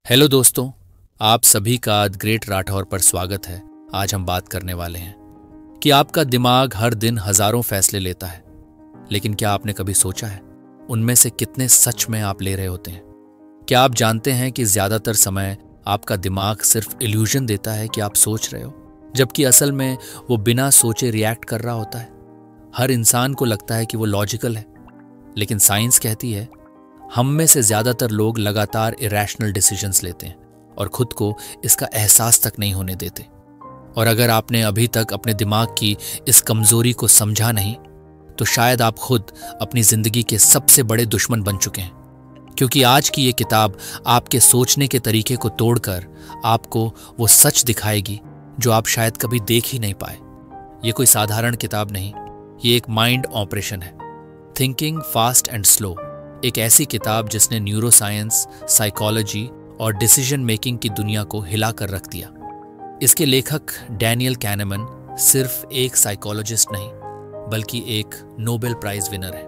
Hello दोस्तों, आप सभी का द ग्रेट राठौर पर स्वागत है। आज हम बात करने वाले हैं कि आपका दिमाग हर दिन हजारों फैसले लेता है, लेकिन क्या आपने कभी सोचा है उनमें से कितने सच में आप ले रहे होते हैं? क्या आप जानते हैं कि ज्यादातर समय आपका दिमाग सिर्फ इल्यूजन देता है कि आप सोच रहे हो, जबकि असल में वो बिना सोचे रिएक्ट कर रहा होता है। हर इंसान को लगता है कि वो लॉजिकल है, लेकिन साइंस कहती है हम में से ज्यादातर लोग लगातार इरैशनल डिसीजंस लेते हैं और खुद को इसका एहसास तक नहीं होने देते। और अगर आपने अभी तक अपने दिमाग की इस कमजोरी को समझा नहीं, तो शायद आप खुद अपनी जिंदगी के सबसे बड़े दुश्मन बन चुके हैं, क्योंकि आज की ये किताब आपके सोचने के तरीके को तोड़कर आपको वो सच दिखाएगी जो आप शायद कभी देख ही नहीं पाए। ये कोई साधारण किताब नहीं, ये एक माइंड ऑपरेशन है। थिंकिंग फास्ट एंड स्लो, एक ऐसी किताब जिसने न्यूरोसाइंस, साइकोलॉजी और डिसीजन मेकिंग की दुनिया को हिला कर रख दिया। इसके लेखक डैनियल कैनेमन सिर्फ एक साइकोलॉजिस्ट नहीं, बल्कि एक नोबेल प्राइज विनर है,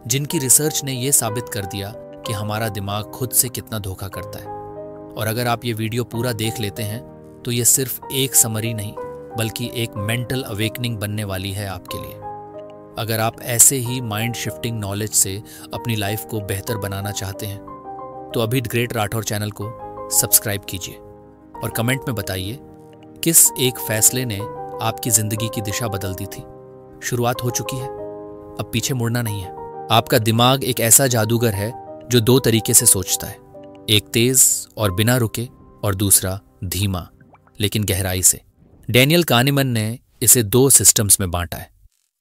जिनकी रिसर्च ने यह साबित कर दिया कि हमारा दिमाग खुद से कितना धोखा करता है। और अगर आप ये वीडियो पूरा देख लेते हैं तो ये सिर्फ एक समरी नहीं, बल्कि एक मेंटल अवेकनिंग बनने वाली है आपके लिए। अगर आप ऐसे ही माइंड शिफ्टिंग नॉलेज से अपनी लाइफ को बेहतर बनाना चाहते हैं, तो अभी द ग्रेट राठौर चैनल को सब्सक्राइब कीजिए और कमेंट में बताइए किस एक फैसले ने आपकी जिंदगी की दिशा बदल दी थी। शुरुआत हो चुकी है, अब पीछे मुड़ना नहीं है। आपका दिमाग एक ऐसा जादूगर है जो दो तरीके से सोचता है, एक तेज और बिना रुके, और दूसरा धीमा लेकिन गहराई से। डैनियल कानीमन ने इसे दो सिस्टम्स में बांटा है,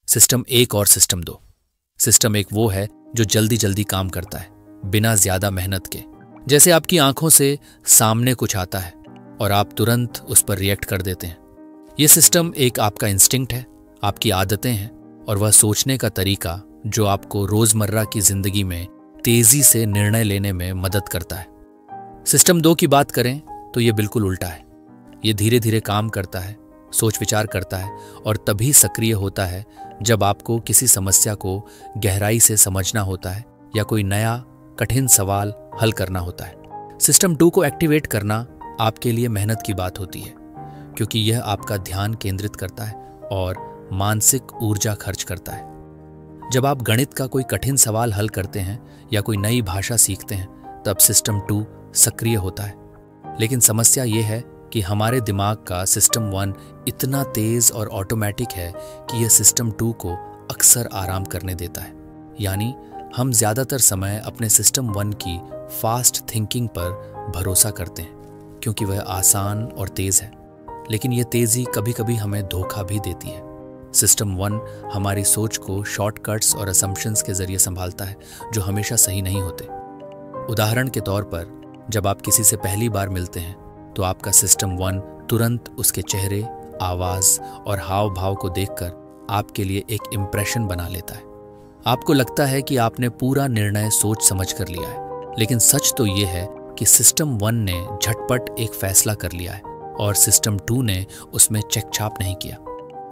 सिस्टम 1 और सिस्टम 2। सिस्टम 1 वो है जो जल्दी जल्दी काम करता है, बिना ज्यादा मेहनत के। जैसे आपकी आंखों से सामने कुछ आता है और आप तुरंत उस पर रिएक्ट कर देते हैं। ये सिस्टम 1 आपका इंस्टिंक्ट है, आपकी आदतें हैं और वह सोचने का तरीका जो आपको रोजमर्रा की जिंदगी में तेजी से निर्णय लेने में मदद करता है। सिस्टम 2 की बात करें तो ये बिल्कुल उल्टा है। ये धीरे धीरे काम करता है, सोच विचार करता है और तभी सक्रिय होता है जब आपको किसी समस्या को गहराई से समझना होता है या कोई नया कठिन सवाल हल करना होता है। सिस्टम 2 को एक्टिवेट करना आपके लिए मेहनत की बात होती है, क्योंकि यह आपका ध्यान केंद्रित करता है और मानसिक ऊर्जा खर्च करता है। जब आप गणित का कोई कठिन सवाल हल करते हैं या कोई नई भाषा सीखते हैं, तब सिस्टम 2 सक्रिय होता है। लेकिन समस्या यह है कि हमारे दिमाग का सिस्टम 1 इतना तेज और ऑटोमेटिक है कि यह सिस्टम 2 को अक्सर आराम करने देता है। यानी हम ज्यादातर समय अपने सिस्टम 1 की फास्ट थिंकिंग पर भरोसा करते हैं, क्योंकि वह आसान और तेज है। लेकिन यह तेजी कभी कभी हमें धोखा भी देती है। सिस्टम 1 हमारी सोच को शॉर्टकट्स और असम्पशंस के जरिए संभालता है, जो हमेशा सही नहीं होते। उदाहरण के तौर पर, जब आप किसी से पहली बार मिलते हैं तो आपका सिस्टम 1 तुरंत उसके चेहरे, आवाज और हाव भाव को देखकर आपके लिए एक इम्प्रेशन बना लेता है। आपको लगता है कि आपने पूरा निर्णय सोच समझ कर लिया है, लेकिन सच तो ये है कि सिस्टम 1 ने झटपट एक फैसला कर लिया है और सिस्टम 2 ने उसमें चेक छाप नहीं किया।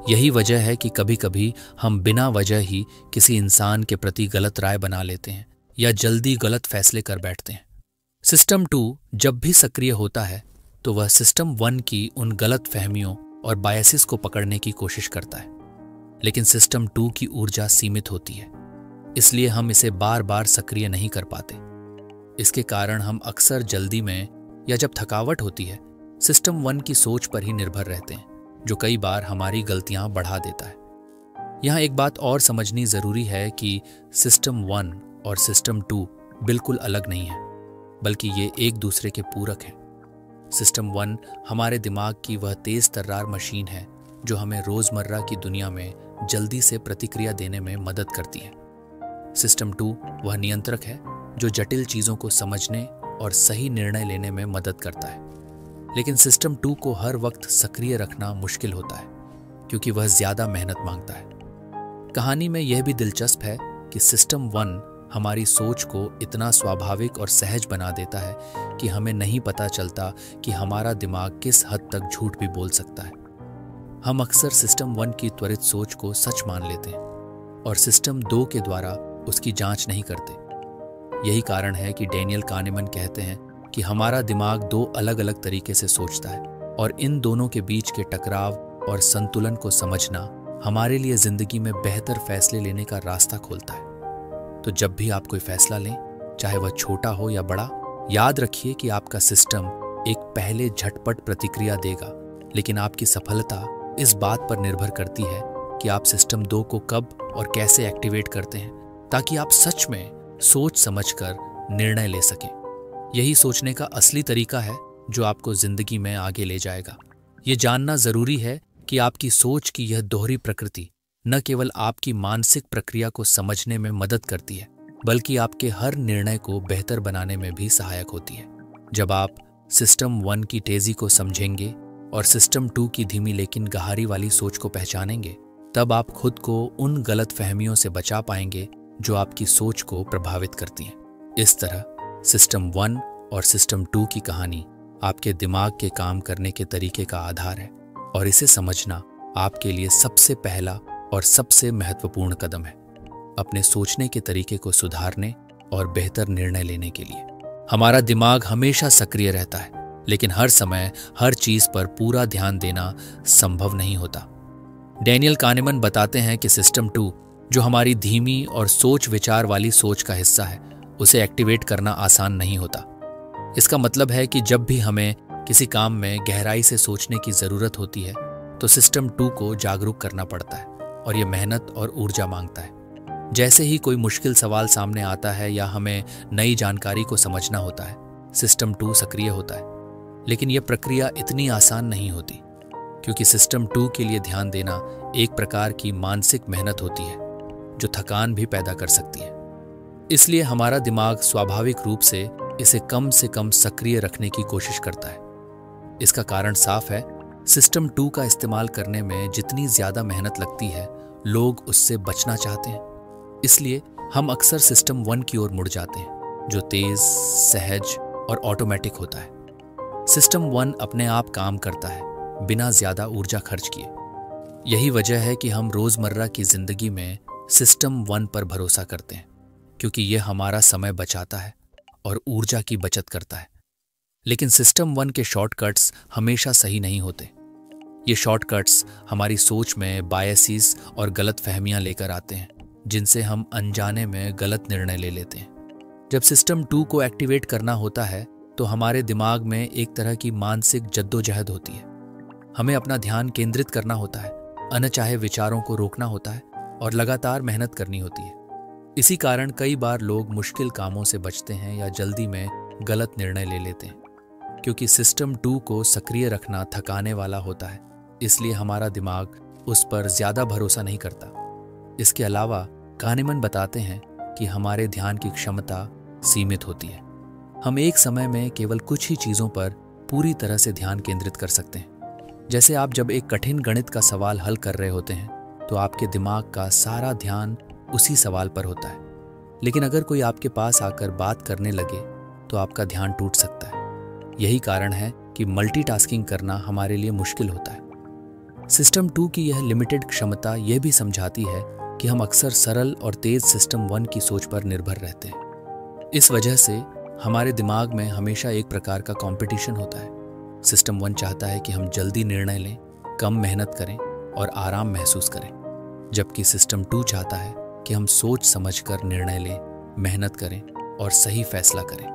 यही वजह है कि कभी कभी हम बिना वजह ही किसी इंसान के प्रति गलत राय बना लेते हैं या जल्दी गलत फैसले कर बैठते हैं। सिस्टम 2 जब भी सक्रिय होता है तो वह सिस्टम 1 की उन गलत फहमियों और बायसेस को पकड़ने की कोशिश करता है। लेकिन सिस्टम 2 की ऊर्जा सीमित होती है, इसलिए हम इसे बार बार सक्रिय नहीं कर पाते। इसके कारण हम अक्सर जल्दी में या जब थकावट होती है, सिस्टम 1 की सोच पर ही निर्भर रहते हैं, जो कई बार हमारी गलतियां बढ़ा देता है। यहाँ एक बात और समझनी जरूरी है कि सिस्टम 1 और सिस्टम 2 बिल्कुल अलग नहीं है, बल्कि ये एक दूसरे के पूरक हैं। सिस्टम 1 हमारे दिमाग की वह तेज तर्रार मशीन है जो हमें रोजमर्रा की दुनिया में जल्दी से प्रतिक्रिया देने में मदद करती है। सिस्टम 2 वह नियंत्रक है जो जटिल चीजों को समझने और सही निर्णय लेने में मदद करता है। लेकिन सिस्टम 2 को हर वक्त सक्रिय रखना मुश्किल होता है, क्योंकि वह ज्यादा मेहनत मांगता है। कहानी में यह भी दिलचस्प है कि सिस्टम 1 हमारी सोच को इतना स्वाभाविक और सहज बना देता है कि हमें नहीं पता चलता कि हमारा दिमाग किस हद तक झूठ भी बोल सकता है। हम अक्सर सिस्टम 1 की त्वरित सोच को सच मान लेते हैं और सिस्टम 2 के द्वारा उसकी जांच नहीं करते। यही कारण है कि डैनियल कानीमन कहते हैं कि हमारा दिमाग दो अलग अलग तरीके से सोचता है और इन दोनों के बीच के टकराव और संतुलन को समझना हमारे लिए जिंदगी में बेहतर फैसले लेने का रास्ता खोलता है। तो जब भी आप कोई फैसला लें, चाहे वह छोटा हो या बड़ा, याद रखिए कि आपका सिस्टम एक पहले झटपट प्रतिक्रिया देगा, लेकिन आपकी सफलता इस बात पर निर्भर करती है कि आप सिस्टम 2 को कब और कैसे एक्टिवेट करते हैं, ताकि आप सच में सोच समझकर निर्णय ले सकें। यही सोचने का असली तरीका है जो आपको जिंदगी में आगे ले जाएगा। ये जानना जरूरी है कि आपकी सोच की यह दोहरी प्रकृति न केवल आपकी मानसिक प्रक्रिया को समझने में मदद करती है, बल्कि आपके हर निर्णय को बेहतर बनाने में भी सहायक होती है। जब आप सिस्टम 1 की तेजी को समझेंगे और सिस्टम 2 की धीमी लेकिन गहरी वाली सोच को पहचानेंगे, तब आप खुद को उन गलत फहमियों से बचा पाएंगे जो आपकी सोच को प्रभावित करती हैं। इस तरह सिस्टम 1 और सिस्टम 2 की कहानी आपके दिमाग के काम करने के तरीके का आधार है, और इसे समझना आपके लिए सबसे पहला और सबसे महत्वपूर्ण कदम है अपने सोचने के तरीके को सुधारने और बेहतर निर्णय लेने के लिए। हमारा दिमाग हमेशा सक्रिय रहता है, लेकिन हर समय हर चीज पर पूरा ध्यान देना संभव नहीं होता। डैनियल कानेमन बताते हैं कि सिस्टम 2, जो हमारी धीमी और सोच विचार वाली सोच का हिस्सा है, उसे एक्टिवेट करना आसान नहीं होता। इसका मतलब है कि जब भी हमें किसी काम में गहराई से सोचने की जरूरत होती है, तो सिस्टम 2 को जागरूक करना पड़ता है, और यह मेहनत और ऊर्जा मांगता है। जैसे ही कोई मुश्किल सवाल सामने आता है या हमें नई जानकारी को समझना होता है, सिस्टम 2 सक्रिय होता है। लेकिन यह प्रक्रिया इतनी आसान नहीं होती, क्योंकि सिस्टम 2 के लिए ध्यान देना एक प्रकार की मानसिक मेहनत होती है जो थकान भी पैदा कर सकती है। इसलिए हमारा दिमाग स्वाभाविक रूप से इसे कम से कम सक्रिय रखने की कोशिश करता है। इसका कारण साफ है, सिस्टम 2 का इस्तेमाल करने में जितनी ज्यादा मेहनत लगती है, लोग उससे बचना चाहते हैं। इसलिए हम अक्सर सिस्टम 1 की ओर मुड़ जाते हैं, जो तेज, सहज और ऑटोमेटिक होता है। सिस्टम 1 अपने आप काम करता है, बिना ज्यादा ऊर्जा खर्च किए। यही वजह है कि हम रोजमर्रा की जिंदगी में सिस्टम 1 पर भरोसा करते हैं, क्योंकि यह हमारा समय बचाता है और ऊर्जा की बचत करता है। लेकिन सिस्टम 1 के शॉर्टकट्स हमेशा सही नहीं होते। ये शॉर्टकट्स हमारी सोच में बायसेस और गलत फहमियां लेकर आते हैं, जिनसे हम अनजाने में गलत निर्णय ले लेते हैं। जब सिस्टम 2 को एक्टिवेट करना होता है, तो हमारे दिमाग में एक तरह की मानसिक जद्दोजहद होती है। हमें अपना ध्यान केंद्रित करना होता है, अनचाहे विचारों को रोकना होता है और लगातार मेहनत करनी होती है। इसी कारण कई बार लोग मुश्किल कामों से बचते हैं या जल्दी में गलत निर्णय ले लेते हैं, क्योंकि सिस्टम 2 को सक्रिय रखना थकाने वाला होता है। इसलिए हमारा दिमाग उस पर ज्यादा भरोसा नहीं करता। इसके अलावा कानेमन बताते हैं कि हमारे ध्यान की क्षमता सीमित होती है। हम एक समय में केवल कुछ ही चीजों पर पूरी तरह से ध्यान केंद्रित कर सकते हैं। जैसे आप जब एक कठिन गणित का सवाल हल कर रहे होते हैं, तो आपके दिमाग का सारा ध्यान उसी सवाल पर होता है। लेकिन अगर कोई आपके पास आकर बात करने लगे, तो आपका ध्यान टूट सकता है। यही कारण है कि मल्टीटास्किंग करना हमारे लिए मुश्किल होता है। सिस्टम 2 की यह लिमिटेड क्षमता यह भी समझाती है कि हम अक्सर सरल और तेज सिस्टम 1 की सोच पर निर्भर रहते हैं। इस वजह से हमारे दिमाग में हमेशा एक प्रकार का कंपटीशन होता है। सिस्टम 1 चाहता है कि हम जल्दी निर्णय लें, कम मेहनत करें और आराम महसूस करें, जबकि सिस्टम 2 चाहता है कि हम सोच समझकर निर्णय लें, मेहनत करें और सही फैसला करें।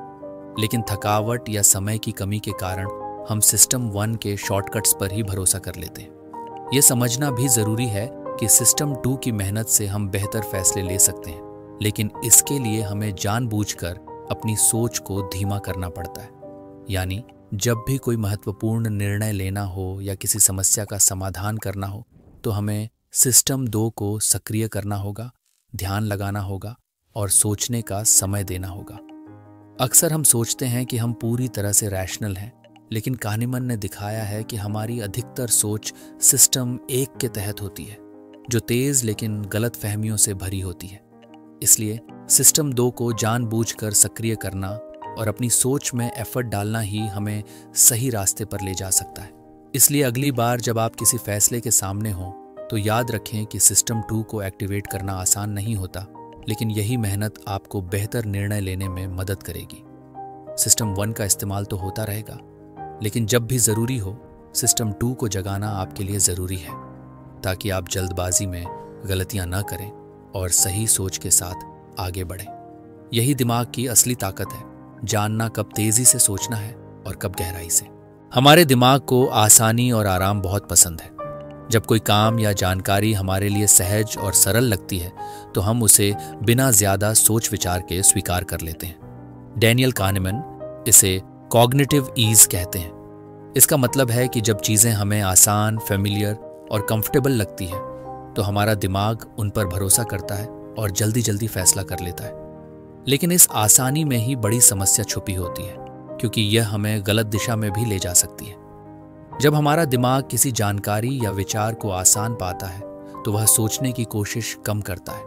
लेकिन थकावट या समय की कमी के कारण हम सिस्टम 1 के शॉर्टकट्स पर ही भरोसा कर लेते हैं। यह समझना भी जरूरी है कि सिस्टम 2 की मेहनत से हम बेहतर फैसले ले सकते हैं, लेकिन इसके लिए हमें जानबूझकर अपनी सोच को धीमा करना पड़ता है। यानी जब भी कोई महत्वपूर्ण निर्णय लेना हो या किसी समस्या का समाधान करना हो, तो हमें सिस्टम 2 को सक्रिय करना होगा, ध्यान लगाना होगा और सोचने का समय देना होगा। अक्सर हम सोचते हैं कि हम पूरी तरह से रैशनल हैं, लेकिन कानेमन ने दिखाया है कि हमारी अधिकतर सोच सिस्टम 1 के तहत होती है, जो तेज लेकिन गलत फहमियों से भरी होती है। इसलिए सिस्टम 2 को जानबूझकर सक्रिय करना और अपनी सोच में एफर्ट डालना ही हमें सही रास्ते पर ले जा सकता है। इसलिए अगली बार जब आप किसी फैसले के सामने हों, तो याद रखें कि सिस्टम 2 को एक्टिवेट करना आसान नहीं होता, लेकिन यही मेहनत आपको बेहतर निर्णय लेने में मदद करेगी। सिस्टम 1 का इस्तेमाल तो होता रहेगा, लेकिन जब भी ज़रूरी हो सिस्टम 2 को जगाना आपके लिए ज़रूरी है, ताकि आप जल्दबाजी में गलतियां ना करें और सही सोच के साथ आगे बढ़ें। यही दिमाग की असली ताकत है, जानना कब तेजी से सोचना है और कब गहराई से। हमारे दिमाग को आसानी और आराम बहुत पसंद है। जब कोई काम या जानकारी हमारे लिए सहज और सरल लगती है तो हम उसे बिना ज्यादा सोच विचार के स्वीकार कर लेते हैं। डैनियल कानेमन इसे कॉग्निटिव ईज कहते हैं। इसका मतलब है कि जब चीजें हमें आसान, फेमिलियर और कंफर्टेबल लगती है तो हमारा दिमाग उन पर भरोसा करता है और जल्दी जल्दी फैसला कर लेता है। लेकिन इस आसानी में ही बड़ी समस्या छुपी होती है, क्योंकि यह हमें गलत दिशा में भी ले जा सकती है। जब हमारा दिमाग किसी जानकारी या विचार को आसान पाता है तो वह सोचने की कोशिश कम करता है।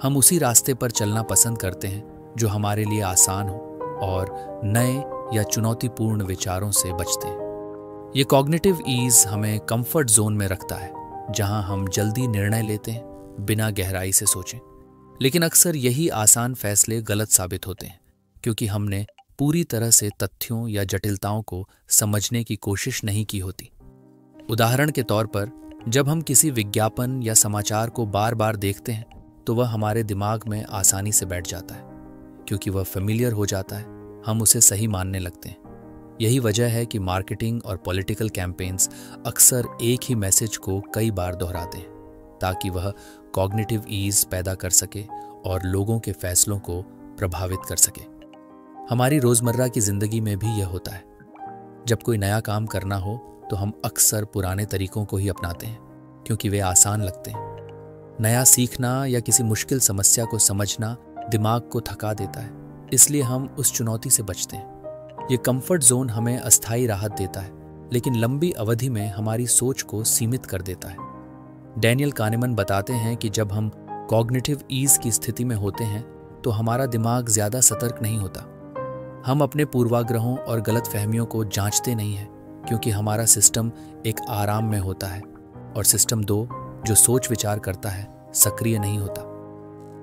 हम उसी रास्ते पर चलना पसंद करते हैं जो हमारे लिए आसान हो और नए या चुनौतीपूर्ण विचारों से बचते हैं। ये कॉग्निटिव ईज हमें कंफर्ट जोन में रखता है, जहां हम जल्दी निर्णय लेते हैं बिना गहराई से सोचें। लेकिन अक्सर यही आसान फैसले गलत साबित होते हैं, क्योंकि हमने पूरी तरह से तथ्यों या जटिलताओं को समझने की कोशिश नहीं की होती। उदाहरण के तौर पर, जब हम किसी विज्ञापन या समाचार को बार बार देखते हैं तो वह हमारे दिमाग में आसानी से बैठ जाता है। क्योंकि वह फेमिलियर हो जाता है, हम उसे सही मानने लगते हैं। यही वजह है कि मार्केटिंग और पॉलिटिकल कैंपेन्स अक्सर एक ही मैसेज को कई बार दोहराते हैं, ताकि वह कॉग्निटिव ईज पैदा कर सके और लोगों के फैसलों को प्रभावित कर सके। हमारी रोजमर्रा की जिंदगी में भी यह होता है। जब कोई नया काम करना हो तो हम अक्सर पुराने तरीकों को ही अपनाते हैं, क्योंकि वे आसान लगते हैं। नया सीखना या किसी मुश्किल समस्या को समझना दिमाग को थका देता है, इसलिए हम उस चुनौती से बचते हैं। ये कंफर्ट जोन हमें अस्थायी राहत देता है, लेकिन लंबी अवधि में हमारी सोच को सीमित कर देता है। डैनियल कानेमन बताते हैं कि जब हम कॉग्निटिव ईज की स्थिति में होते हैं तो हमारा दिमाग ज्यादा सतर्क नहीं होता। हम अपने पूर्वाग्रहों और गलतफहमियों को जांचते नहीं हैं, क्योंकि हमारा सिस्टम एक आराम में होता है और सिस्टम 2, जो सोच विचार करता है, सक्रिय नहीं होता।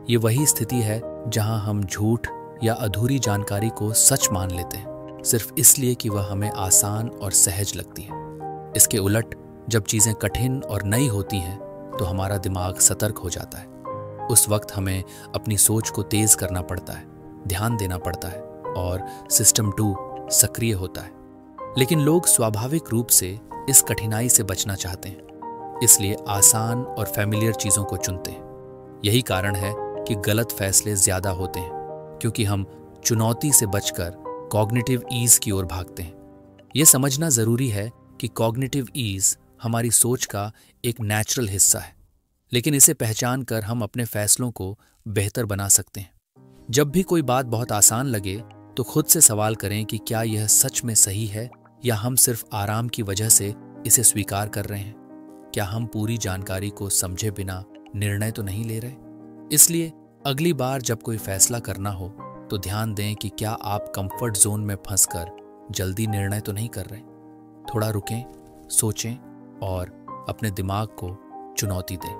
ये वही स्थिति है जहां हम झूठ या अधूरी जानकारी को सच मान लेते हैं, सिर्फ इसलिए कि वह हमें आसान और सहज लगती है। इसके उलट, जब चीजें कठिन और नई होती हैं तो हमारा दिमाग सतर्क हो जाता है। उस वक्त हमें अपनी सोच को तेज करना पड़ता है, ध्यान देना पड़ता है और सिस्टम 2 सक्रिय होता है। लेकिन लोग स्वाभाविक रूप से इस कठिनाई से बचना चाहते हैं, इसलिए आसान और फैमिलियर चीजों को चुनते हैं। यही कारण है कि गलत फैसले ज्यादा होते हैं, क्योंकि हम चुनौती से बचकर कॉग्निटिव ईज की ओर भागते हैं। यह समझना जरूरी है कि कॉग्निटिव ईज हमारी सोच का एक नेचुरल हिस्सा है, लेकिन इसे पहचान कर हम अपने फैसलों को बेहतर बना सकते हैं। जब भी कोई बात बहुत आसान लगे तो खुद से सवाल करें कि क्या यह सच में सही है या हम सिर्फ आराम की वजह से इसे स्वीकार कर रहे हैं। क्या हम पूरी जानकारी को समझे बिना निर्णय तो नहीं ले रहे। इसलिए अगली बार जब कोई फैसला करना हो तो ध्यान दें कि क्या आप कंफर्ट जोन में फंसकर जल्दी निर्णय तो नहीं कर रहे। थोड़ा रुकें, सोचें और अपने दिमाग को चुनौती दें,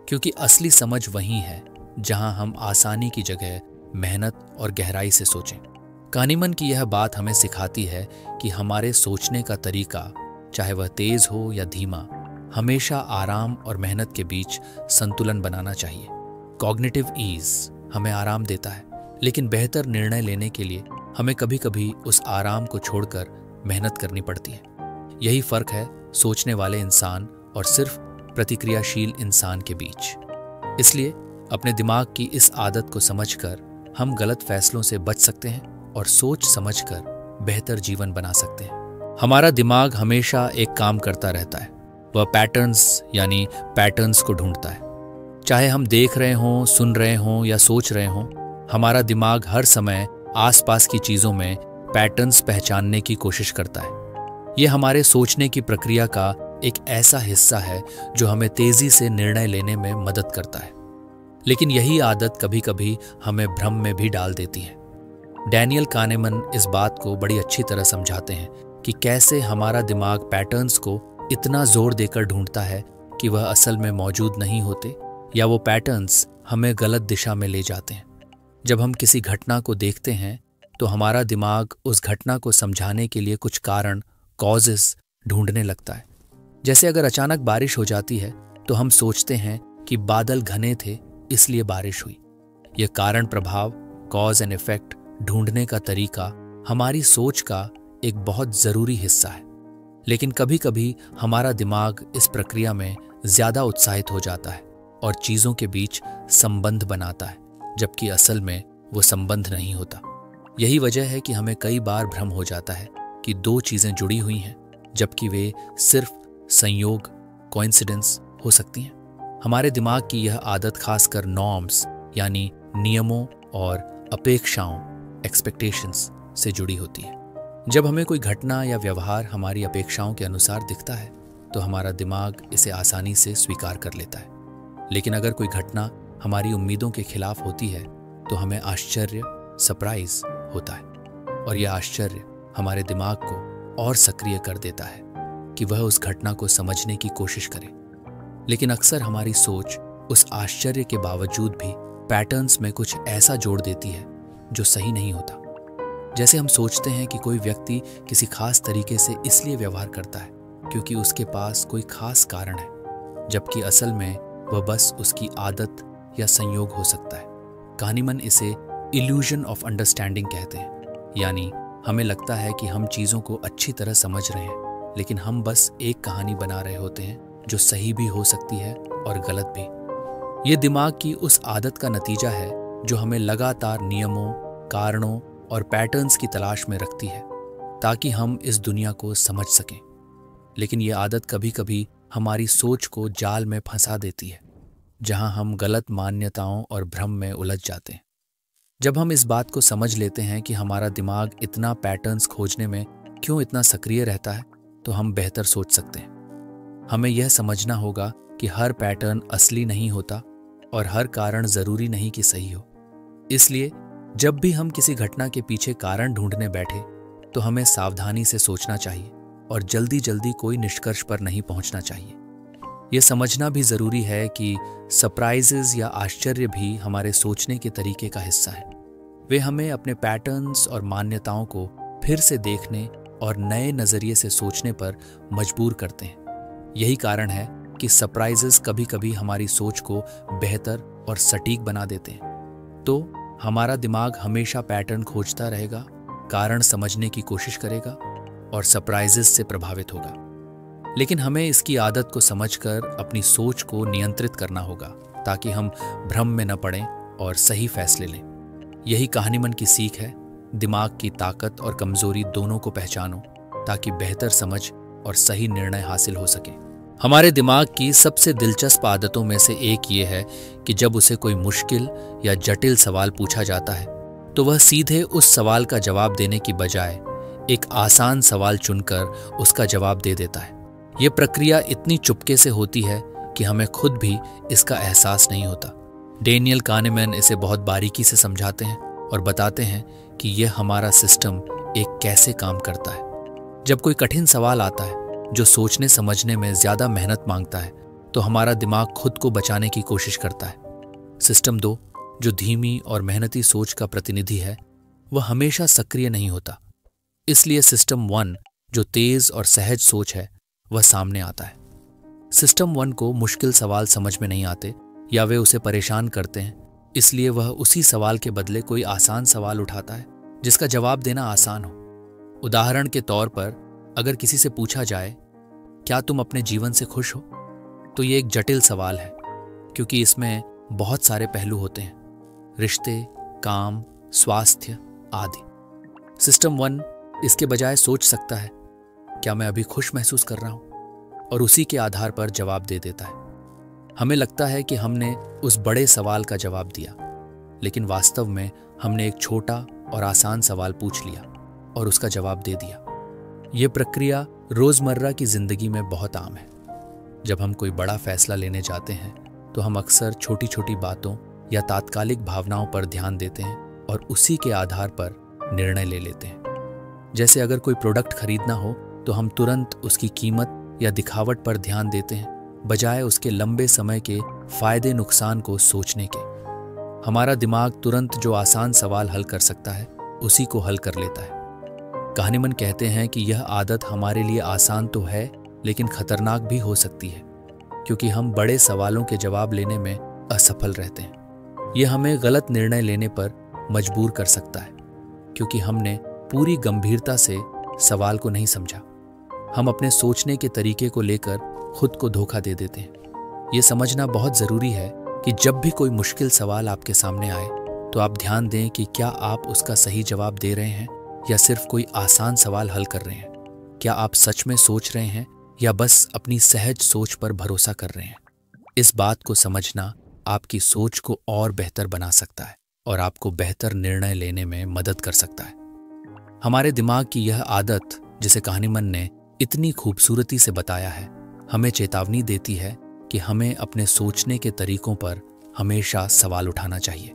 क्योंकि असली समझ वहीं है जहां हम आसानी की जगह मेहनत और गहराई से सोचें। कानीमन की यह बात हमें सिखाती है कि हमारे सोचने का तरीका, चाहे वह तेज हो या धीमा, हमेशा आराम और मेहनत के बीच संतुलन बनाना चाहिए। कॉग्निटिव ईज हमें आराम देता है, लेकिन बेहतर निर्णय लेने के लिए हमें कभी कभी उस आराम को छोड़कर मेहनत करनी पड़ती है। यही फर्क है सोचने वाले इंसान और सिर्फ प्रतिक्रियाशील इंसान के बीच। इसलिए अपने दिमाग की इस आदत को समझकर हम गलत फैसलों से बच सकते हैं और सोच समझकर बेहतर जीवन बना सकते हैं। हमारा दिमाग हमेशा एक काम करता रहता है, वह पैटर्न्स को ढूंढता है। चाहे हम देख रहे हों, सुन रहे हों या सोच रहे हों, हमारा दिमाग हर समय आसपास की चीजों में पैटर्न्स पहचानने की कोशिश करता है। यह हमारे सोचने की प्रक्रिया का एक ऐसा हिस्सा है जो हमें तेजी से निर्णय लेने में मदद करता है। लेकिन यही आदत कभी कभी हमें भ्रम में भी डाल देती है। डैनियल कानेमन इस बात को बड़ी अच्छी तरह समझाते हैं कि कैसे हमारा दिमाग पैटर्न्स को इतना जोर देकर ढूंढता है कि वह असल में मौजूद नहीं होते, या वो पैटर्न्स हमें गलत दिशा में ले जाते हैं। जब हम किसी घटना को देखते हैं तो हमारा दिमाग उस घटना को समझाने के लिए कुछ कारण, कॉजेस ढूंढने लगता है। जैसे अगर अचानक बारिश हो जाती है तो हम सोचते हैं कि बादल घने थे इसलिए बारिश हुई। यह कारण प्रभाव, कॉज एंड इफेक्ट ढूंढने का तरीका हमारी सोच का एक बहुत जरूरी हिस्सा है। लेकिन कभी कभी हमारा दिमाग इस प्रक्रिया में ज्यादा उत्साहित हो जाता है और चीजों के बीच संबंध बनाता है, जबकि असल में वो संबंध नहीं होता। यही वजह है कि हमें कई बार भ्रम हो जाता है कि दो चीजें जुड़ी हुई हैं, जबकि वे सिर्फ संयोग, कोइंसिडेंस हो सकती हैं। हमारे दिमाग की यह आदत खासकर नॉर्म्स यानी नियमों और अपेक्षाओं, एक्सपेक्टेशंस से जुड़ी होती है। जब हमें कोई घटना या व्यवहार हमारी अपेक्षाओं के अनुसार दिखता है तो हमारा दिमाग इसे आसानी से स्वीकार कर लेता है। लेकिन अगर कोई घटना हमारी उम्मीदों के खिलाफ होती है तो हमें आश्चर्य, सरप्राइज होता है, और यह आश्चर्य हमारे दिमाग को और सक्रिय कर देता है कि वह उस घटना को समझने की कोशिश करे। लेकिन अक्सर हमारी सोच उस आश्चर्य के बावजूद भी पैटर्न्स में कुछ ऐसा जोड़ देती है जो सही नहीं होता। जैसे हम सोचते हैं कि कोई व्यक्ति किसी खास तरीके से इसलिए व्यवहार करता है क्योंकि उसके पास कोई खास कारण है, जबकि असल में वह बस उसकी आदत या संयोग हो सकता है। कहानीमन इसे इल्यूजन ऑफ अंडरस्टैंडिंग कहते हैं, यानी हमें लगता है कि हम चीज़ों को अच्छी तरह समझ रहे हैं, लेकिन हम बस एक कहानी बना रहे होते हैं जो सही भी हो सकती है और गलत भी। ये दिमाग की उस आदत का नतीजा है जो हमें लगातार नियमों, कारणों और पैटर्न्स की तलाश में रखती है ताकि हम इस दुनिया को समझ सकें। लेकिन ये आदत कभी कभी हमारी सोच को जाल में फंसा देती है, जहां हम गलत मान्यताओं और भ्रम में उलझ जाते हैं। जब हम इस बात को समझ लेते हैं कि हमारा दिमाग इतना पैटर्न्स खोजने में क्यों इतना सक्रिय रहता है, तो हम बेहतर सोच सकते हैं। हमें यह समझना होगा कि हर पैटर्न असली नहीं होता और हर कारण जरूरी नहीं कि सही हो। इसलिए जब भी हम किसी घटना के पीछे कारण ढूंढने बैठे तो हमें सावधानी से सोचना चाहिए और जल्दी जल्दी कोई निष्कर्ष पर नहीं पहुंचना चाहिए। यह समझना भी जरूरी है कि सरप्राइजेस या आश्चर्य भी हमारे सोचने के तरीके का हिस्सा है। वे हमें अपने पैटर्न्स और मान्यताओं को फिर से देखने और नए नजरिए से सोचने पर मजबूर करते हैं। यही कारण है कि सरप्राइजेस कभी कभी हमारी सोच को बेहतर और सटीक बना देते हैं। तो हमारा दिमाग हमेशा पैटर्न खोजता रहेगा, कारण समझने की कोशिश करेगा और सरप्राइजेस से प्रभावित होगा। लेकिन हमें इसकी आदत को समझकर अपनी सोच को नियंत्रित करना होगा ताकि हम भ्रम में न पड़ें और सही फैसले लें। यही कहानीमन की सीख है। दिमाग की ताकत और कमजोरी दोनों को पहचानो ताकि बेहतर समझ और सही निर्णय हासिल हो सके। हमारे दिमाग की सबसे दिलचस्प आदतों में से एक ये है कि जब उसे कोई मुश्किल या जटिल सवाल पूछा जाता है तो वह सीधे उस सवाल का जवाब देने की बजाय एक आसान सवाल चुनकर उसका जवाब दे देता है। ये प्रक्रिया इतनी चुपके से होती है कि हमें खुद भी इसका एहसास नहीं होता। डेनियल कानेमैन इसे बहुत बारीकी से समझाते हैं और बताते हैं कि यह हमारा सिस्टम एक कैसे काम करता है। जब कोई कठिन सवाल आता है जो सोचने समझने में ज्यादा मेहनत मांगता है तो हमारा दिमाग खुद को बचाने की कोशिश करता है। सिस्टम 2, जो धीमी और मेहनती सोच का प्रतिनिधि है, वह हमेशा सक्रिय नहीं होता। इसलिए सिस्टम 1, जो तेज और सहज सोच है, वह सामने आता है। सिस्टम 1 को मुश्किल सवाल समझ में नहीं आते या वे उसे परेशान करते हैं, इसलिए वह उसी सवाल के बदले कोई आसान सवाल उठाता है जिसका जवाब देना आसान हो। उदाहरण के तौर पर अगर किसी से पूछा जाए, क्या तुम अपने जीवन से खुश हो, तो ये एक जटिल सवाल है क्योंकि इसमें बहुत सारे पहलू होते हैं, रिश्ते, काम, स्वास्थ्य आदि। सिस्टम 1 इसके बजाय सोच सकता है, क्या मैं अभी खुश महसूस कर रहा हूं, और उसी के आधार पर जवाब दे देता है। हमें लगता है कि हमने उस बड़े सवाल का जवाब दिया, लेकिन वास्तव में हमने एक छोटा और आसान सवाल पूछ लिया और उसका जवाब दे दिया। यह प्रक्रिया रोजमर्रा की जिंदगी में बहुत आम है। जब हम कोई बड़ा फैसला लेने जाते हैं तो हम अक्सर छोटी छोटी बातों या तात्कालिक भावनाओं पर ध्यान देते हैं और उसी के आधार पर निर्णय ले लेते हैं। जैसे अगर कोई प्रोडक्ट खरीदना हो तो हम तुरंत उसकी कीमत या दिखावट पर ध्यान देते हैं बजाय उसके लंबे समय के फायदे नुकसान को सोचने के। हमारा दिमाग तुरंत जो आसान सवाल हल कर सकता है उसी को हल कर लेता है। कहानीमन कहते हैं कि यह आदत हमारे लिए आसान तो है, लेकिन खतरनाक भी हो सकती है, क्योंकि हम बड़े सवालों के जवाब लेने में असफल रहते हैं। यह हमें गलत निर्णय लेने पर मजबूर कर सकता है, क्योंकि हमने पूरी गंभीरता से सवाल को नहीं समझा। हम अपने सोचने के तरीके को लेकर खुद को धोखा दे देते हैं। यह समझना बहुत जरूरी है कि जब भी कोई मुश्किल सवाल आपके सामने आए तो आप ध्यान दें कि क्या आप उसका सही जवाब दे रहे हैं या सिर्फ कोई आसान सवाल हल कर रहे हैं। क्या आप सच में सोच रहे हैं या बस अपनी सहज सोच पर भरोसा कर रहे हैं। इस बात को समझना आपकी सोच को और बेहतर बना सकता है और आपको बेहतर निर्णय लेने में मदद कर सकता है। हमारे दिमाग की यह आदत, जिसे कहानीमन ने इतनी खूबसूरती से बताया है, हमें चेतावनी देती है कि हमें अपने सोचने के तरीकों पर हमेशा सवाल उठाना चाहिए।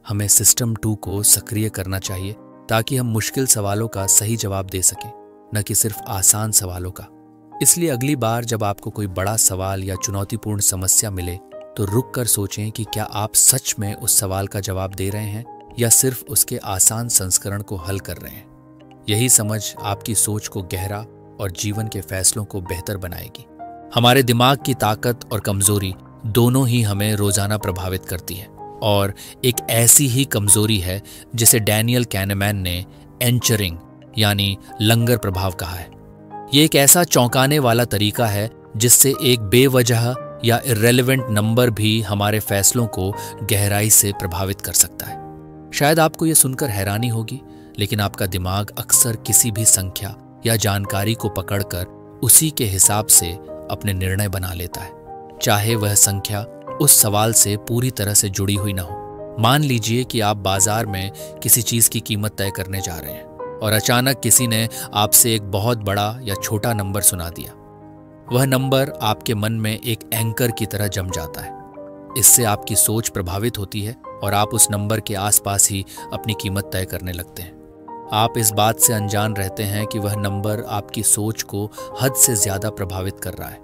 हमें सिस्टम 2 को सक्रिय करना चाहिए ताकि हम मुश्किल सवालों का सही जवाब दे सकें, न कि सिर्फ आसान सवालों का। इसलिए अगली बार जब आपको कोई बड़ा सवाल या चुनौतीपूर्ण समस्या मिले तो रुक कर सोचें कि क्या आप सच में उस सवाल का जवाब दे रहे हैं या सिर्फ उसके आसान संस्करण को हल कर रहे हैं। यही समझ आपकी सोच को गहरा और जीवन के फैसलों को बेहतर बनाएगी। हमारे दिमाग की ताकत और कमजोरी दोनों ही हमें रोजाना प्रभावित करती है, और एक ऐसी ही कमजोरी है जिसे डैनियल कैनेमैन ने एंचरिंग यानी लंगर प्रभाव कहा है। ये एक ऐसा चौंकाने वाला तरीका है जिससे एक बेवजह या इर्रेलेवेंट नंबर भी हमारे फैसलों को गहराई से प्रभावित कर सकता है। शायद आपको यह सुनकर हैरानी होगी, लेकिन आपका दिमाग अक्सर किसी भी संख्या या जानकारी को पकड़कर उसी के हिसाब से अपने निर्णय बना लेता है, चाहे वह संख्या उस सवाल से पूरी तरह से जुड़ी हुई ना हो। मान लीजिए कि आप बाजार में किसी चीज की कीमत तय करने जा रहे हैं और अचानक किसी ने आपसे एक बहुत बड़ा या छोटा नंबर सुना दिया। वह नंबर आपके मन में एक एंकर की तरह जम जाता है। इससे आपकी सोच प्रभावित होती है और आप उस नंबर के आसपास ही अपनी कीमत तय करने लगते हैं। आप इस बात से अनजान रहते हैं कि वह नंबर आपकी सोच को हद से ज्यादा प्रभावित कर रहा है।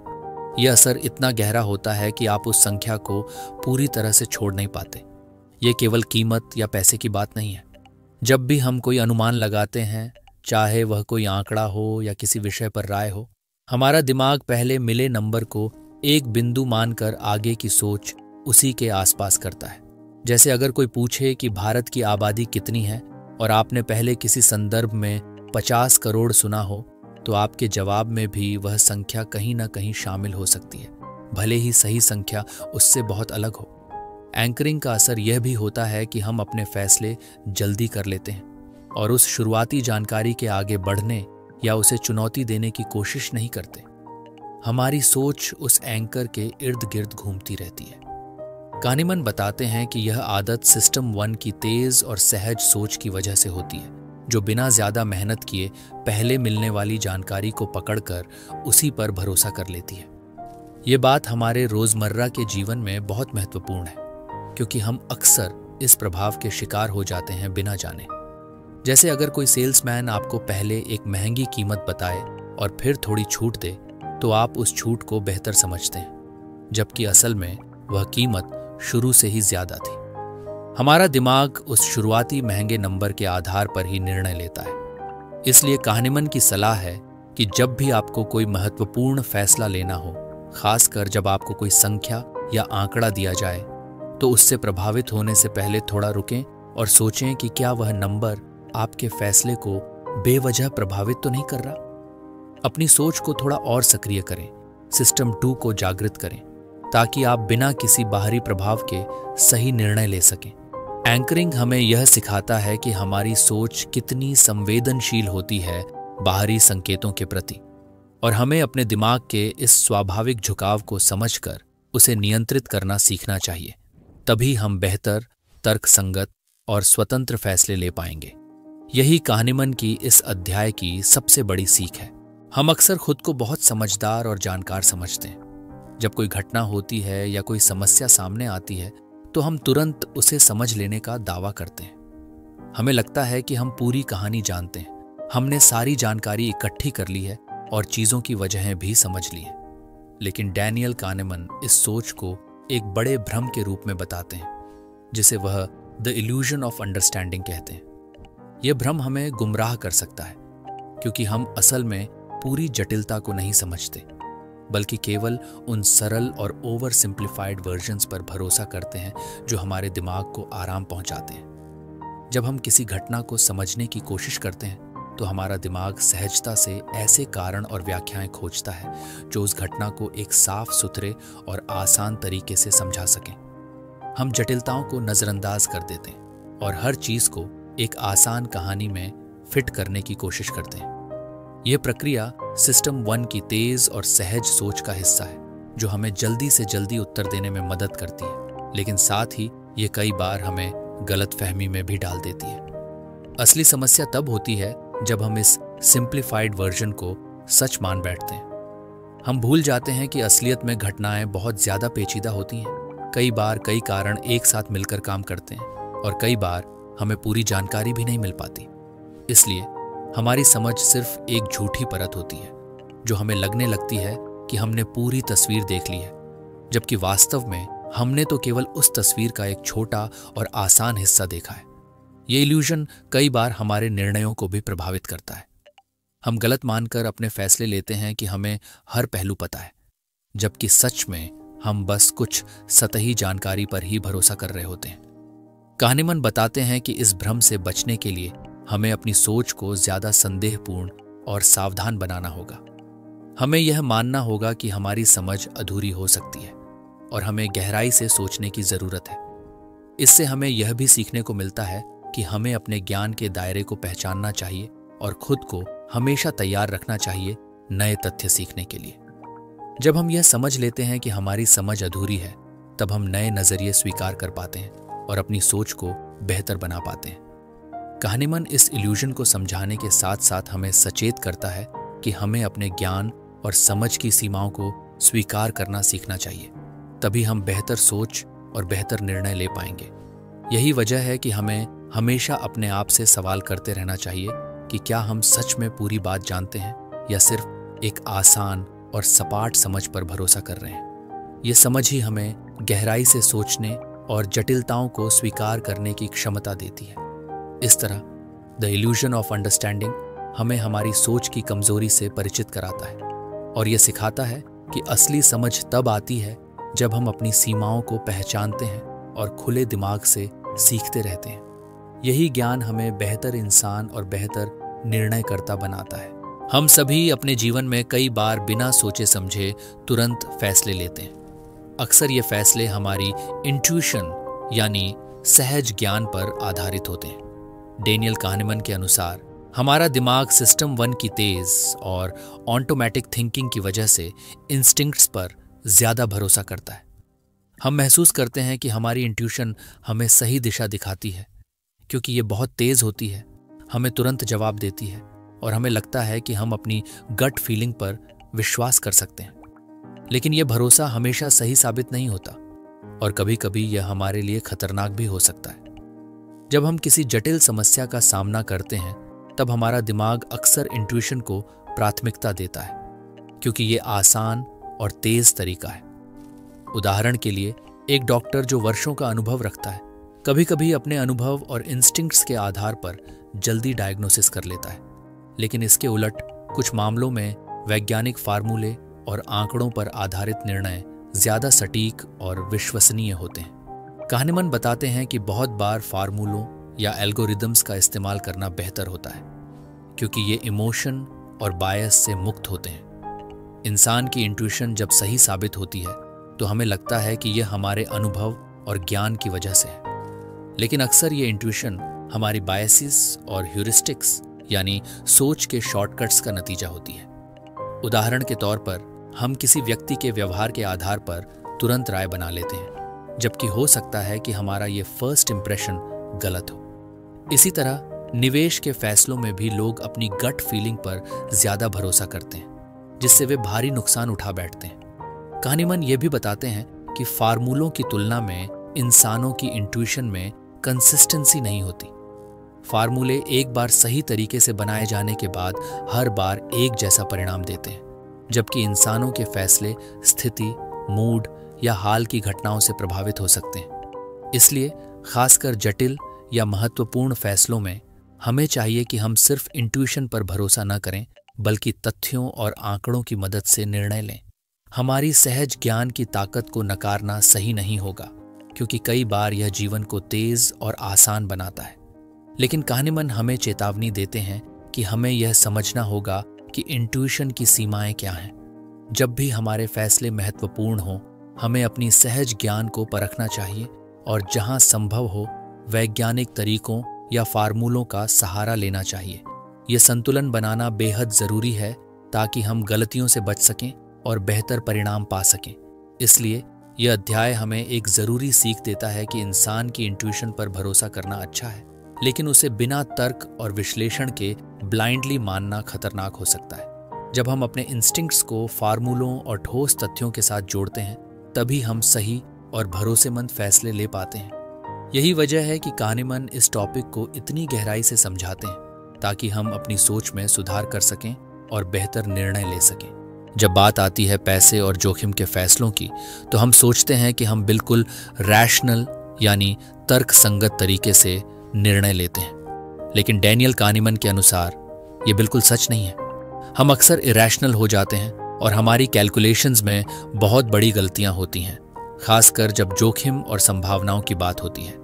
यह असर इतना गहरा होता है कि आप उस संख्या को पूरी तरह से छोड़ नहीं पाते। यह केवल कीमत या पैसे की बात नहीं है। जब भी हम कोई अनुमान लगाते हैं, चाहे वह कोई आंकड़ा हो या किसी विषय पर राय हो, हमारा दिमाग पहले मिले नंबर को एक बिंदु मानकर आगे की सोच उसी के आसपास करता है। जैसे अगर कोई पूछे कि भारत की आबादी कितनी है और आपने पहले किसी संदर्भ में 50 करोड़ सुना हो, तो आपके जवाब में भी वह संख्या कहीं ना कहीं शामिल हो सकती है, भले ही सही संख्या उससे बहुत अलग हो। एंकरिंग का असर यह भी होता है कि हम अपने फैसले जल्दी कर लेते हैं और उस शुरुआती जानकारी के आगे बढ़ने या उसे चुनौती देने की कोशिश नहीं करते। हमारी सोच उस एंकर के इर्द गिर्द घूमती रहती है। कहानीमन बताते हैं कि यह आदत सिस्टम 1 की तेज और सहज सोच की वजह से होती है, जो बिना ज्यादा मेहनत किए पहले मिलने वाली जानकारी को पकड़कर उसी पर भरोसा कर लेती है। ये बात हमारे रोजमर्रा के जीवन में बहुत महत्वपूर्ण है, क्योंकि हम अक्सर इस प्रभाव के शिकार हो जाते हैं बिना जाने। जैसे अगर कोई सेल्समैन आपको पहले एक महंगी कीमत बताए और फिर थोड़ी छूट दे, तो आप उस छूट को बेहतर समझते हैं, जबकि असल में वह कीमत शुरू से ही ज्यादा थी। हमारा दिमाग उस शुरुआती महंगे नंबर के आधार पर ही निर्णय लेता है। इसलिए कहानीमन की सलाह है कि जब भी आपको कोई महत्वपूर्ण फैसला लेना हो, खासकर जब आपको कोई संख्या या आंकड़ा दिया जाए, तो उससे प्रभावित होने से पहले थोड़ा रुकें और सोचें कि क्या वह नंबर आपके फैसले को बेवजह प्रभावित तो नहीं कर रहा। अपनी सोच को थोड़ा और सक्रिय करें, सिस्टम 2 को जागृत करें, ताकि आप बिना किसी बाहरी प्रभाव के सही निर्णय ले सकें। एंकरिंग हमें यह सिखाता है कि हमारी सोच कितनी संवेदनशील होती है बाहरी संकेतों के प्रति, और हमें अपने दिमाग के इस स्वाभाविक झुकाव को समझकर उसे नियंत्रित करना सीखना चाहिए। तभी हम बेहतर, तर्कसंगत और स्वतंत्र फैसले ले पाएंगे। यही कहानीमन की इस अध्याय की सबसे बड़ी सीख है। हम अक्सर खुद को बहुत समझदार और जानकार समझते हैं। जब कोई घटना होती है या कोई समस्या सामने आती है, तो हम तुरंत उसे समझ लेने का दावा करते हैं। हमें लगता है कि हम पूरी कहानी जानते हैं, हमने सारी जानकारी इकट्ठी कर ली है और चीजों की वजहें भी समझ ली हैं। लेकिन डैनियल कानेमन इस सोच को एक बड़े भ्रम के रूप में बताते हैं, जिसे वह द इल्यूजन ऑफ अंडरस्टैंडिंग कहते हैं। यह भ्रम हमें गुमराह कर सकता है, क्योंकि हम असल में पूरी जटिलता को नहीं समझते, बल्कि केवल उन सरल और ओवर सिंप्लीफाइड वर्जन्स पर भरोसा करते हैं जो हमारे दिमाग को आराम पहुंचाते हैं। जब हम किसी घटना को समझने की कोशिश करते हैं तो हमारा दिमाग सहजता से ऐसे कारण और व्याख्याएं खोजता है जो उस घटना को एक साफ सुथरे और आसान तरीके से समझा सकें। हम जटिलताओं को नजरअंदाज कर देते हैं और हर चीज को एक आसान कहानी में फिट करने की कोशिश करते हैं। यह प्रक्रिया सिस्टम 1 की तेज और सहज सोच का हिस्सा है, जो हमें जल्दी से जल्दी उत्तर देने में मदद करती है, लेकिन साथ ही ये कई बार हमें गलतफहमी में भी डाल देती है। असली समस्या तब होती है जब हम इस सिंप्लीफाइड वर्जन को सच मान बैठते हैं। हम भूल जाते हैं कि असलियत में घटनाएं बहुत ज्यादा पेचीदा होती हैं। कई बार कई कारण एक साथ मिलकर काम करते हैं और कई बार हमें पूरी जानकारी भी नहीं मिल पाती। इसलिए हमारी समझ सिर्फ एक झूठी परत होती है, जो हमें लगने लगती है कि हमने पूरी तस्वीर देख ली है, जबकि वास्तव में हमने तो केवल उस तस्वीर का एक छोटा और आसान हिस्सा देखा है। ये इल्यूजन कई बार हमारे निर्णयों को भी प्रभावित करता है। हम गलत मानकर अपने फैसले लेते हैं कि हमें हर पहलू पता है, जबकि सच में हम बस कुछ सतही जानकारी पर ही भरोसा कर रहे होते हैं। कहानीमन बताते हैं कि इस भ्रम से बचने के लिए हमें अपनी सोच को ज्यादा संदेहपूर्ण और सावधान बनाना होगा। हमें यह मानना होगा कि हमारी समझ अधूरी हो सकती है और हमें गहराई से सोचने की जरूरत है। इससे हमें यह भी सीखने को मिलता है कि हमें अपने ज्ञान के दायरे को पहचानना चाहिए और खुद को हमेशा तैयार रखना चाहिए नए तथ्य सीखने के लिए। जब हम यह समझ लेते हैं कि हमारी समझ अधूरी है, तब हम नए नजरिए स्वीकार कर पाते हैं और अपनी सोच को बेहतर बना पाते हैं। कहानीमन इस इल्यूजन को समझाने के साथ साथ हमें सचेत करता है कि हमें अपने ज्ञान और समझ की सीमाओं को स्वीकार करना सीखना चाहिए। तभी हम बेहतर सोच और बेहतर निर्णय ले पाएंगे। यही वजह है कि हमें हमेशा अपने आप से सवाल करते रहना चाहिए कि क्या हम सच में पूरी बात जानते हैं या सिर्फ एक आसान और सपाट समझ पर भरोसा कर रहे हैं। ये समझ ही हमें गहराई से सोचने और जटिलताओं को स्वीकार करने की क्षमता देती है। इस तरह द इल्यूजन ऑफ अंडरस्टैंडिंग हमें हमारी सोच की कमजोरी से परिचित कराता है और यह सिखाता है कि असली समझ तब आती है जब हम अपनी सीमाओं को पहचानते हैं और खुले दिमाग से सीखते रहते हैं। यही ज्ञान हमें बेहतर इंसान और बेहतर निर्णयकर्ता बनाता है। हम सभी अपने जीवन में कई बार बिना सोचे समझे तुरंत फैसले लेते हैं। अक्सर ये फैसले हमारी इंट्यूशन यानी सहज ज्ञान पर आधारित होते हैं। डेनियल काहनेमन के अनुसार हमारा दिमाग सिस्टम 1 की तेज और ऑटोमेटिक थिंकिंग की वजह से इंस्टिंक्ट्स पर ज्यादा भरोसा करता है। हम महसूस करते हैं कि हमारी इंट्यूशन हमें सही दिशा दिखाती है, क्योंकि ये बहुत तेज होती है, हमें तुरंत जवाब देती है और हमें लगता है कि हम अपनी गट फीलिंग पर विश्वास कर सकते हैं। लेकिन यह भरोसा हमेशा सही साबित नहीं होता और कभी कभी यह हमारे लिए खतरनाक भी हो सकता है। जब हम किसी जटिल समस्या का सामना करते हैं, तब हमारा दिमाग अक्सर इंट्यूशन को प्राथमिकता देता है, क्योंकि ये आसान और तेज तरीका है। उदाहरण के लिए, एक डॉक्टर जो वर्षों का अनुभव रखता है, कभी कभी अपने अनुभव और इंस्टिंक्ट्स के आधार पर जल्दी डायग्नोसिस कर लेता है, लेकिन इसके उलट कुछ मामलों में वैज्ञानिक फार्मूले और आंकड़ों पर आधारित निर्णय ज्यादा सटीक और विश्वसनीय होते हैं। काहनेमन बताते हैं कि बहुत बार फार्मूलों या एल्गोरिदम्स का इस्तेमाल करना बेहतर होता है, क्योंकि ये इमोशन और बायस से मुक्त होते हैं। इंसान की इंट्यूशन जब सही साबित होती है तो हमें लगता है कि यह हमारे अनुभव और ज्ञान की वजह से है, लेकिन अक्सर ये इंट्यूशन हमारी बायसिस और ह्यूरिस्टिक्स यानी सोच के शॉर्टकट्स का नतीजा होती है। उदाहरण के तौर पर, हम किसी व्यक्ति के व्यवहार के आधार पर तुरंत राय बना लेते हैं, जबकि हो सकता है कि हमारा ये फर्स्ट इंप्रेशन गलत हो। इसी तरह निवेश के फैसलों में भी लोग अपनी गट फीलिंग पर ज्यादा भरोसा करते हैं, जिससे वे भारी नुकसान उठा बैठते हैं। काहनेमन ये भी बताते हैं कि फार्मूलों की तुलना में इंसानों की इंट्यूशन में कंसिस्टेंसी नहीं होती। फार्मूले एक बार सही तरीके से बनाए जाने के बाद हर बार एक जैसा परिणाम देते हैं, जबकि इंसानों के फैसले स्थिति, मूड या हाल की घटनाओं से प्रभावित हो सकते हैं। इसलिए खासकर जटिल या महत्वपूर्ण फैसलों में हमें चाहिए कि हम सिर्फ इंट्यूशन पर भरोसा न करें, बल्कि तथ्यों और आंकड़ों की मदद से निर्णय लें। हमारी सहज ज्ञान की ताकत को नकारना सही नहीं होगा, क्योंकि कई बार यह जीवन को तेज और आसान बनाता है। लेकिन kahneman हमें चेतावनी देते हैं कि हमें यह समझना होगा कि इंट्यूशन की सीमाएं क्या हैं। जब भी हमारे फैसले महत्वपूर्ण हों, हमें अपनी सहज ज्ञान को परखना चाहिए और जहां संभव हो वैज्ञानिक तरीकों या फार्मूलों का सहारा लेना चाहिए। यह संतुलन बनाना बेहद जरूरी है ताकि हम गलतियों से बच सकें और बेहतर परिणाम पा सकें। इसलिए यह अध्याय हमें एक जरूरी सीख देता है कि इंसान की इंट्यूशन पर भरोसा करना अच्छा है, लेकिन उसे बिना तर्क और विश्लेषण के ब्लाइंडली मानना खतरनाक हो सकता है। जब हम अपने इंस्टिंक्ट्स को फार्मूलों और ठोस तथ्यों के साथ जोड़ते हैं, तभी हम सही और भरोसेमंद फैसले ले पाते हैं। यही वजह है कि kahneman इस टॉपिक को इतनी गहराई से समझाते हैं ताकि हम अपनी सोच में सुधार कर सकें और बेहतर निर्णय ले सकें। जब बात आती है पैसे और जोखिम के फैसलों की, तो हम सोचते हैं कि हम बिल्कुल रैशनल यानी तर्कसंगत तरीके से निर्णय लेते हैं, लेकिन डैनियल kahneman के अनुसार ये बिल्कुल सच नहीं है। हम अक्सर इरैशनल हो जाते हैं और हमारी कैलकुलेशंस में बहुत बड़ी गलतियां होती हैं, खासकर जब जोखिम और संभावनाओं की बात होती है।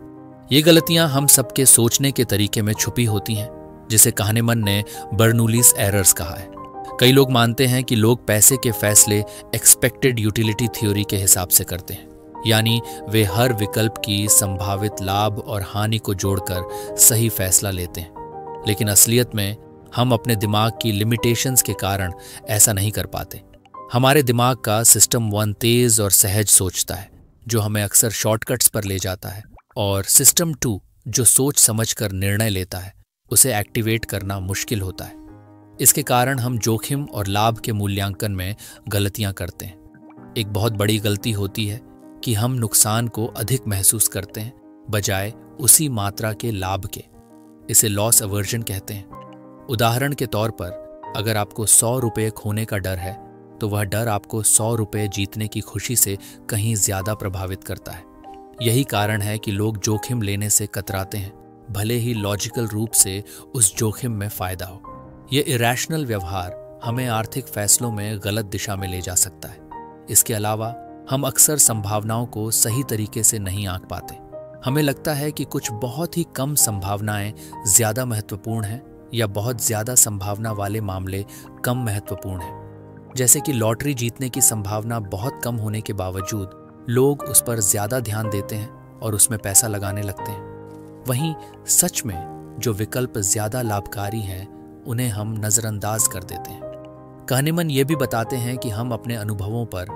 ये गलतियां हम सबके सोचने के तरीके में छुपी होती हैं, जिसे kahneman ने बर्नूलीज एरर्स कहा है। कई लोग मानते हैं कि लोग पैसे के फैसले एक्सपेक्टेड यूटिलिटी थ्योरी के हिसाब से करते हैं, यानी वे हर विकल्प की संभावित लाभ और हानि को जोड़कर सही फैसला लेते हैं। लेकिन असलियत में हम अपने दिमाग की लिमिटेशंस के कारण ऐसा नहीं कर पाते। हमारे दिमाग का सिस्टम 1 तेज और सहज सोचता है, जो हमें अक्सर शॉर्टकट्स पर ले जाता है, और सिस्टम 2 जो सोच समझकर निर्णय लेता है, उसे एक्टिवेट करना मुश्किल होता है। इसके कारण हम जोखिम और लाभ के मूल्यांकन में गलतियां करते हैं। एक बहुत बड़ी गलती होती है कि हम नुकसान को अधिक महसूस करते हैं बजाय उसी मात्रा के लाभ के। इसे लॉस अवर्जन कहते हैं। उदाहरण के तौर पर, अगर आपको 100 रुपये खोने का डर है, तो वह डर आपको 100 रुपये जीतने की खुशी से कहीं ज्यादा प्रभावित करता है। यही कारण है कि लोग जोखिम लेने से कतराते हैं, भले ही लॉजिकल रूप से उस जोखिम में फायदा हो। यह इरैशनल व्यवहार हमें आर्थिक फैसलों में गलत दिशा में ले जा सकता है। इसके अलावा हम अक्सर संभावनाओं को सही तरीके से नहीं आंक पाते। हमें लगता है कि कुछ बहुत ही कम संभावनाएं ज्यादा महत्वपूर्ण हैं, या बहुत ज्यादा संभावना वाले मामले कम महत्वपूर्ण हैं। जैसे कि लॉटरी जीतने की संभावना बहुत कम होने के बावजूद लोग उस पर ज्यादा ध्यान देते हैं और उसमें पैसा लगाने लगते हैं। वहीं सच में जो विकल्प ज्यादा लाभकारी हैं, उन्हें हम नजरअंदाज कर देते हैं। kahneman ये भी बताते हैं कि हम अपने अनुभवों पर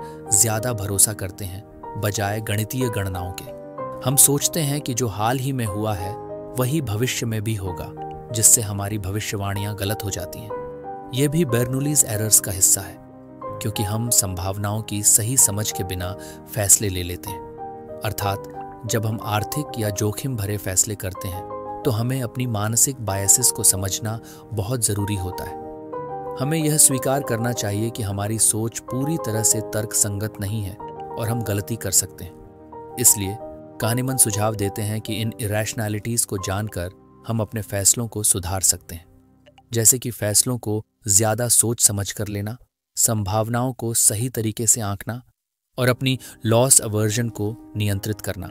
ज्यादा भरोसा करते हैं बजाय गणितीय गणनाओं के। हम सोचते हैं कि जो हाल ही में हुआ है वही भविष्य में भी होगा, जिससे हमारी भविष्यवाणियां गलत हो जाती हैं। यह भी बर्नूलीज एरर्स का हिस्सा है, क्योंकि हम संभावनाओं की सही समझ के बिना फैसले ले लेते हैं। अर्थात जब हम आर्थिक या जोखिम भरे फैसले करते हैं, तो हमें अपनी मानसिक बायसेस को समझना बहुत जरूरी होता है। हमें यह स्वीकार करना चाहिए कि हमारी सोच पूरी तरह से तर्कसंगत नहीं है और हम गलती कर सकते हैं। इसलिए kahneman सुझाव देते हैं कि इन इरैशनैलिटीज को जानकर हम अपने फैसलों को सुधार सकते हैं, जैसे कि फैसलों को ज्यादा सोच समझ कर लेना, संभावनाओं को सही तरीके से आंकना और अपनी लॉस अवर्जन को नियंत्रित करना।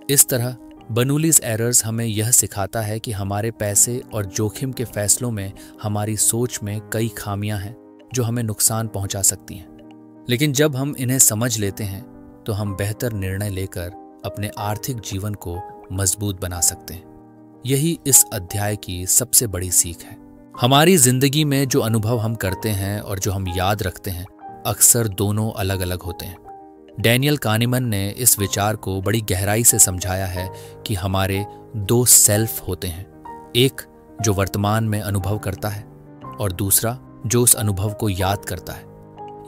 इस तरह बर्नूलीज एरर्स हमें यह सिखाता है कि हमारे पैसे और जोखिम के फैसलों में हमारी सोच में कई खामियां हैं जो हमें नुकसान पहुंचा सकती हैं। लेकिन जब हम इन्हें समझ लेते हैं, तो हम बेहतर निर्णय लेकर अपने आर्थिक जीवन को मजबूत बना सकते हैं। यही इस अध्याय की सबसे बड़ी सीख है। हमारी जिंदगी में जो अनुभव हम करते हैं और जो हम याद रखते हैं, अक्सर दोनों अलग अलग होते हैं। डैनियल kahneman ने इस विचार को बड़ी गहराई से समझाया है कि हमारे 2 सेल्फ होते हैं, एक जो वर्तमान में अनुभव करता है और दूसरा जो उस अनुभव को याद करता है।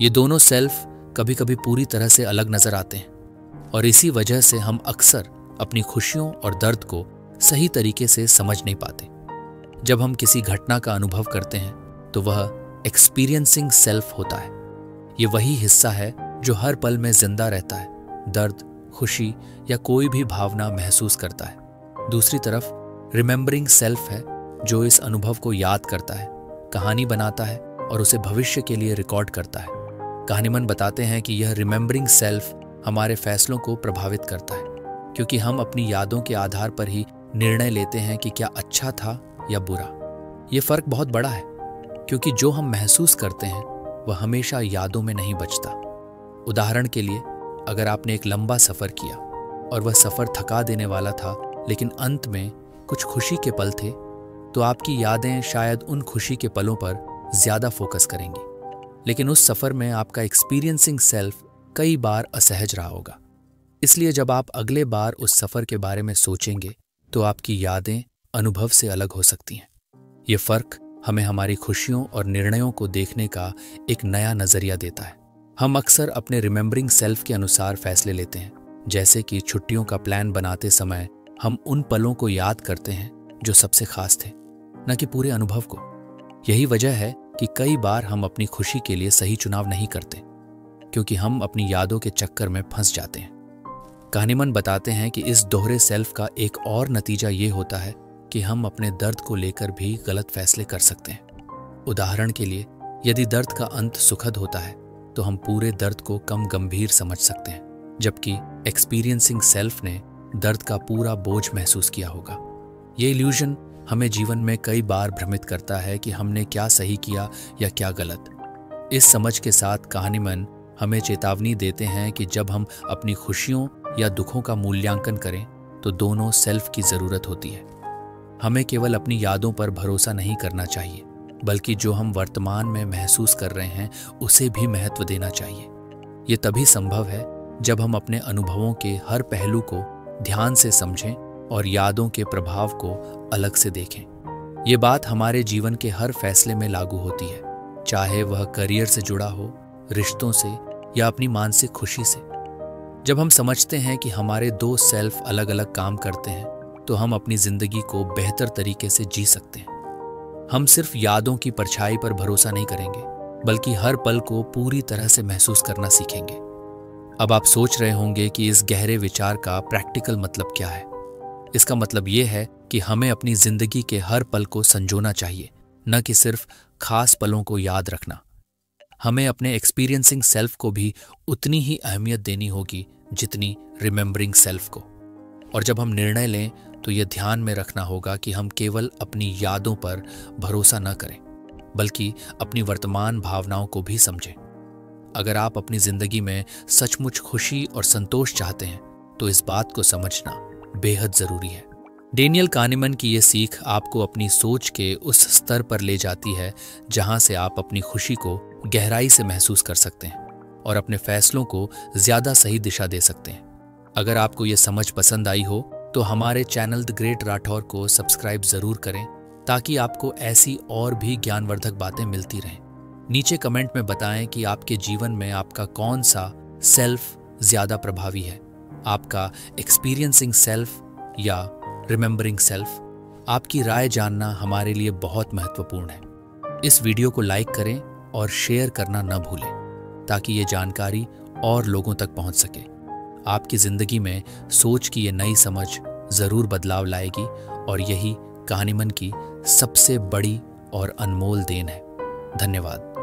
ये दोनों सेल्फ कभी कभी पूरी तरह से अलग नजर आते हैं और इसी वजह से हम अक्सर अपनी खुशियों और दर्द को सही तरीके से समझ नहीं पाते। जब हम किसी घटना का अनुभव करते हैं, तो वह एक्सपीरियंसिंग सेल्फ होता है। ये वही हिस्सा है जो हर पल में जिंदा रहता है, दर्द, खुशी या कोई भी भावना महसूस करता है। दूसरी तरफ रिमेंबरिंग सेल्फ है, जो इस अनुभव को याद करता है, कहानी बनाता है और उसे भविष्य के लिए रिकॉर्ड करता है। कहानीमन बताते हैं कि यह रिमेंबरिंग सेल्फ हमारे फैसलों को प्रभावित करता है, क्योंकि हम अपनी यादों के आधार पर ही निर्णय लेते हैं कि क्या अच्छा था या बुरा। यह फर्क बहुत बड़ा है, क्योंकि जो हम महसूस करते हैं वह हमेशा यादों में नहीं बचता। उदाहरण के लिए, अगर आपने एक लंबा सफर किया और वह सफर थका देने वाला था, लेकिन अंत में कुछ खुशी के पल थे, तो आपकी यादें शायद उन खुशी के पलों पर ज्यादा फोकस करेंगी। लेकिन उस सफर में आपका एक्सपीरियंसिंग सेल्फ कई बार असहज रहा होगा। इसलिए जब आप अगले बार उस सफर के बारे में सोचेंगे तो आपकी यादें अनुभव से अलग हो सकती हैं। ये फर्क हमें हमारी खुशियों और निर्णयों को देखने का एक नया नजरिया देता है। हम अक्सर अपने रिमेंबरिंग सेल्फ के अनुसार फैसले लेते हैं, जैसे कि छुट्टियों का प्लान बनाते समय हम उन पलों को याद करते हैं जो सबसे खास थे, न कि पूरे अनुभव को। यही वजह है कि कई बार हम अपनी खुशी के लिए सही चुनाव नहीं करते, क्योंकि हम अपनी यादों के चक्कर में फंस जाते हैं। कहानीमन बताते हैं कि इस दोहरे सेल्फ का एक और नतीजा ये होता है कि हम अपने दर्द को लेकर भी गलत फैसले कर सकते हैं। उदाहरण के लिए, यदि दर्द का अंत सुखद होता है तो हम पूरे दर्द को कम गंभीर समझ सकते हैं, जबकि एक्सपीरियंसिंग सेल्फ ने दर्द का पूरा बोझ महसूस किया होगा। ये इल्यूजन हमें जीवन में कई बार भ्रमित करता है कि हमने क्या सही किया या क्या गलत। इस समझ के साथ कहानीमन हमें चेतावनी देते हैं कि जब हम अपनी खुशियों या दुखों का मूल्यांकन करें तो दोनों सेल्फ की जरूरत होती है। हमें केवल अपनी यादों पर भरोसा नहीं करना चाहिए, बल्कि जो हम वर्तमान में महसूस कर रहे हैं उसे भी महत्व देना चाहिए। ये तभी संभव है जब हम अपने अनुभवों के हर पहलू को ध्यान से समझें और यादों के प्रभाव को अलग से देखें। ये बात हमारे जीवन के हर फैसले में लागू होती है, चाहे वह करियर से जुड़ा हो, रिश्तों से या अपनी मानसिक खुशी से। जब हम समझते हैं कि हमारे दो सेल्फ अलग अलग काम करते हैं, तो हम अपनी जिंदगी को बेहतर तरीके से जी सकते हैं। हम सिर्फ यादों की परछाई पर भरोसा नहीं करेंगे, बल्कि हर पल को पूरी तरह से महसूस करना सीखेंगे। अब आप सोच रहे होंगे कि इस गहरे विचार का प्रैक्टिकल मतलब क्या है। इसका मतलब यह है कि हमें अपनी जिंदगी के हर पल को संजोना चाहिए, न कि सिर्फ खास पलों को याद रखना। हमें अपने एक्सपीरियंसिंग सेल्फ को भी उतनी ही अहमियत देनी होगी जितनी रिमेंबरिंग सेल्फ को। और जब हम निर्णय लें तो यह ध्यान में रखना होगा कि हम केवल अपनी यादों पर भरोसा न करें, बल्कि अपनी वर्तमान भावनाओं को भी समझें। अगर आप अपनी जिंदगी में सचमुच खुशी और संतोष चाहते हैं तो इस बात को समझना बेहद जरूरी है। डेनियल कानीमन की यह सीख आपको अपनी सोच के उस स्तर पर ले जाती है जहां से आप अपनी खुशी को गहराई से महसूस कर सकते हैं और अपने फैसलों को ज्यादा सही दिशा दे सकते हैं। अगर आपको यह समझ पसंद आई हो तो हमारे चैनल द ग्रेट राठौर को सब्सक्राइब जरूर करें, ताकि आपको ऐसी और भी ज्ञानवर्धक बातें मिलती रहें। नीचे कमेंट में बताएं कि आपके जीवन में आपका कौन सा सेल्फ ज्यादा प्रभावी है, आपका एक्सपीरियंसिंग सेल्फ या रिमेंबरिंग सेल्फ। आपकी राय जानना हमारे लिए बहुत महत्वपूर्ण है। इस वीडियो को लाइक करें और शेयर करना न भूलें, ताकि ये जानकारी और लोगों तक पहुंच सके। आपकी जिंदगी में सोच की ये नई समझ जरूर बदलाव लाएगी, और यही कहानीमन की सबसे बड़ी और अनमोल देन है। धन्यवाद।